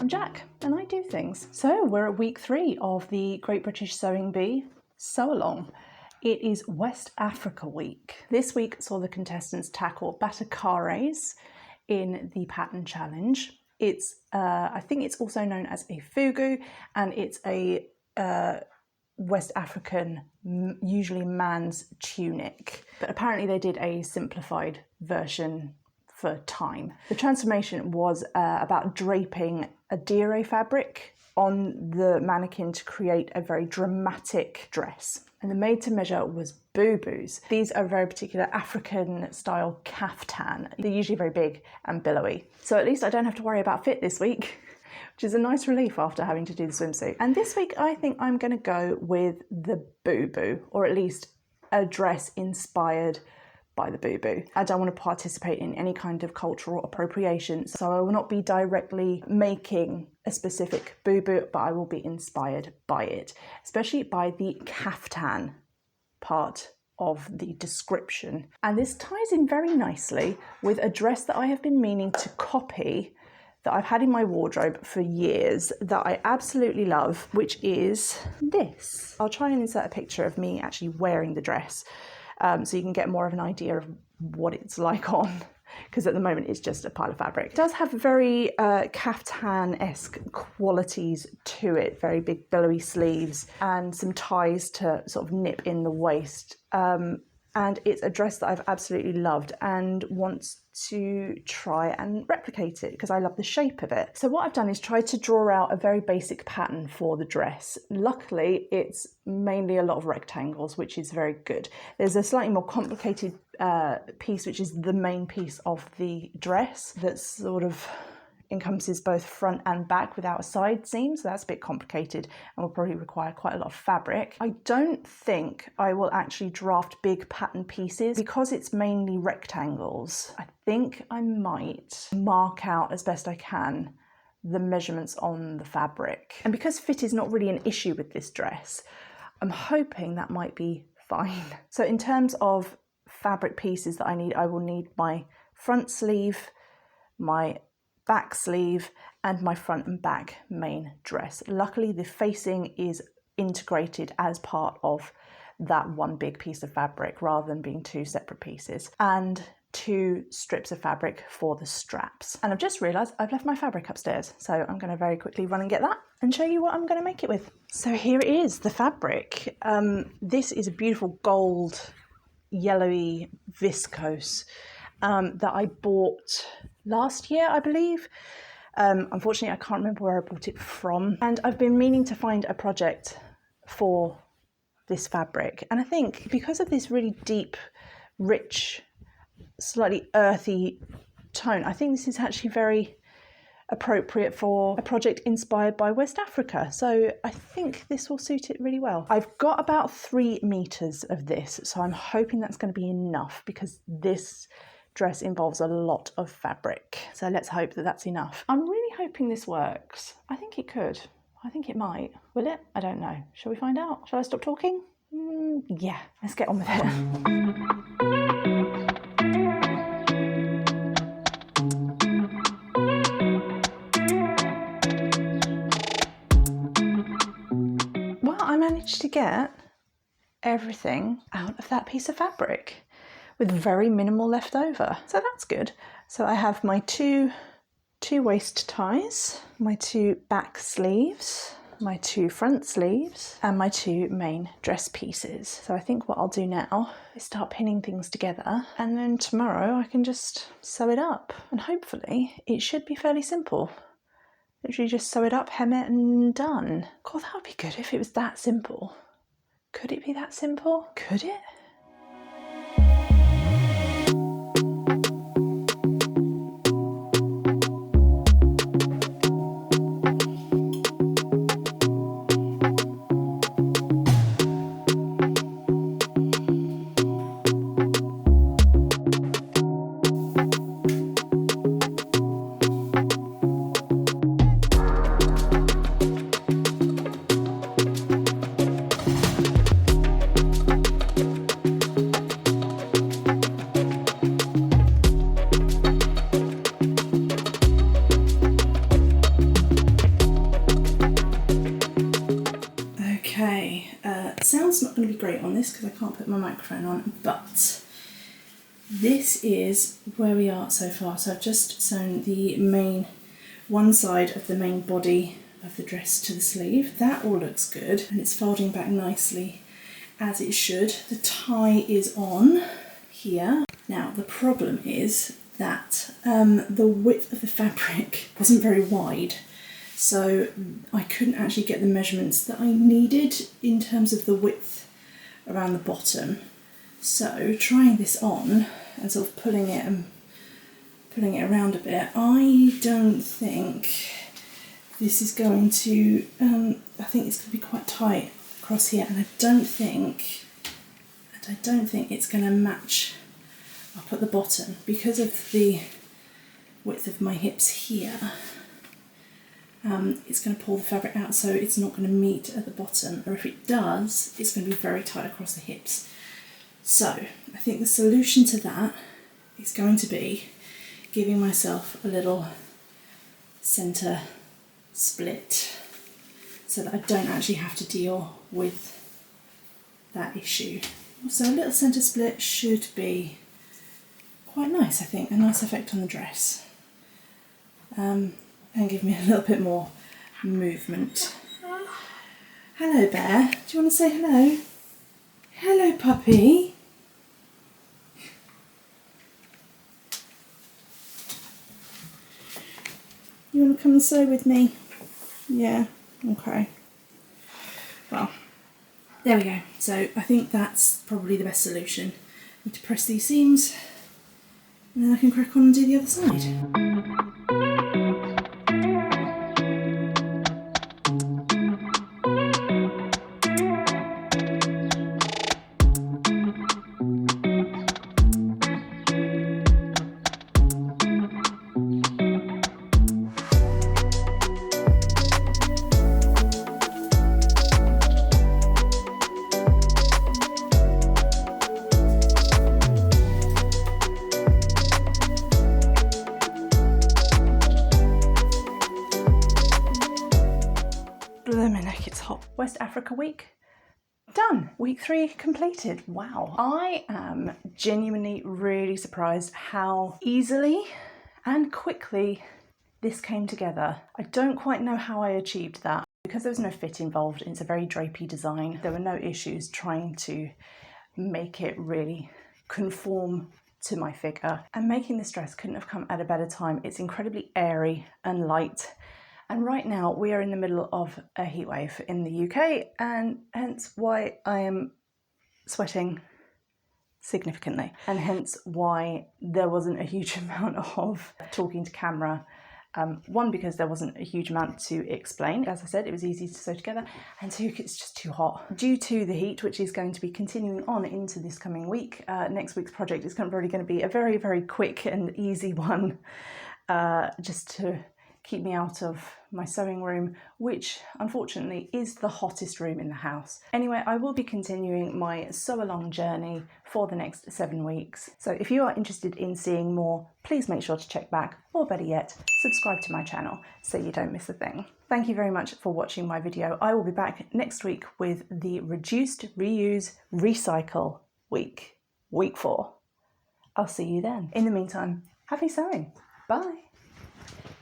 I'm Jack and I do things. So we're at week 3 of the Great British Sewing Bee Sew Along. It is West Africa week. This week saw the contestants tackle Batakaris in the pattern challenge. It's, I think it's also known as a fugu, and it's a West African, usually man's tunic. But apparently they did a simplified version for time. The transformation was about draping Adire fabric on the mannequin to create a very dramatic dress. And the made to measure was Boubou's. These are a very particular African style kaftan. They're usually very big and billowy. So at least I don't have to worry about fit this week, which is a nice relief after having to do the swimsuit. And this week I think I'm gonna go with the Boubou, or at least a dress inspired by the Boubou. I don't want to participate in any kind of cultural appropriation, so I will not be directly making a specific Boubou, but I will be inspired by it, especially by the kaftan part of the description. And this ties in very nicely with a dress that I have been meaning to copy, that I've had in my wardrobe for years, that I absolutely love, which is this. I'll try and insert a picture of me actually wearing the dress, so you can get more of an idea of what it's like on, because at the moment it's just a pile of fabric. It does have very kaftan-esque qualities to it, very big billowy sleeves and some ties to sort of nip in the waist. And it's a dress that I've absolutely loved and want to try and replicate it because I love the shape of it. So what I've done is try to draw out a very basic pattern for the dress. Luckily, it's mainly a lot of rectangles, which is very good. There's a slightly more complicated piece, which is the main piece of the dress that sort of encompasses both front and back without a side seam, so that's a bit complicated and will probably require quite a lot of fabric. I don't think I will actually draft big pattern pieces because it's mainly rectangles. I think I might mark out as best I can the measurements on the fabric. And because fit is not really an issue with this dress, I'm hoping that might be fine. So in terms of fabric pieces that I will need my front sleeve, my back sleeve, and my front and back main dress. Luckily, the facing is integrated as part of that one big piece of fabric rather than being two separate pieces, and 2 strips of fabric for the straps. And I've just realized I've left my fabric upstairs, so I'm going to very quickly run and get that and show you what I'm going to make it with. So here it is, the fabric. This is a beautiful gold, yellowy viscose that I bought last year, I believe. Unfortunately, I can't remember where I bought it from. And I've been meaning to find a project for this fabric. And I think because of this really deep, rich, slightly earthy tone, I think this is actually very appropriate for a project inspired by West Africa. So I think this will suit it really well. I've got about 3 meters of this, so I'm hoping that's going to be enough because this dress involves a lot of fabric. So let's hope that that's enough. I'm really hoping this works. I think it could. I think it might. Will it? I don't know. Shall we find out? Shall I stop talking? Yeah, let's get on with it. Well, I managed to get everything out of that piece of fabric with very minimal left over, so that's good. So I have my two waist ties, my 2 back sleeves, my 2 front sleeves, and my 2 main dress pieces. So I think what I'll do now is start pinning things together, and then tomorrow I can just sew it up, and hopefully it should be fairly simple. Literally just sew it up, hem it, and done. God, that would be good if it was that simple. Could it be that simple? Could it? on this because I can't put my microphone on, but this is where we are so far. So I've just sewn the main, one side of the main body of the dress to the sleeve. That all looks good and it's folding back nicely as it should. The tie is on here. Now the problem is that the width of the fabric wasn't very wide, so I couldn't actually get the measurements that I needed in terms of the width around the bottom. So trying this on and sort of pulling it around a bit, I don't think this is going to, I think it's going to be quite tight across here, and I don't think it's going to match up at the bottom because of the width of my hips here. It's going to pull the fabric out, so it's not going to meet at the bottom, or if it does, it's going to be very tight across the hips. So I think the solution to that is going to be giving myself a little centre split so that I don't actually have to deal with that issue. So a little centre split should be quite nice, I think, a nice effect on the dress, and give me a little bit more movement. Hello Bear, do you want to say hello? Hello puppy. You want to come and sew with me? Yeah, okay. Well, there we go. So I think that's probably the best solution. I need to press these seams and then I can crack on and do the other side. Blimmin' heck, it's hot. West Africa week done. Week 3 completed. Wow. I am genuinely really surprised how easily and quickly this came together. I don't quite know how I achieved that. Because there was no fit involved, it's a very drapey design. There were no issues trying to make it really conform to my figure. And making this dress couldn't have come at a better time. It's incredibly airy and light. And right now we are in the middle of a heatwave in the UK, and hence why I am sweating significantly, and hence why there wasn't a huge amount of talking to camera. One, because there wasn't a huge amount to explain. As I said, it was easy to sew together, and two, it's just too hot. Due to the heat, which is going to be continuing on into this coming week, next week's project is probably going to be a very, very quick and easy one, just to keep me out of my sewing room, which unfortunately is the hottest room in the house. Anyway, I will be continuing my sew along journey for the next 7 weeks. So if you are interested in seeing more, please make sure to check back, or better yet, subscribe to my channel so you don't miss a thing. Thank you very much for watching my video. I will be back next week with the Reduced, Reuse, Recycle week, week 4. I'll see you then. In the meantime, happy sewing. Bye.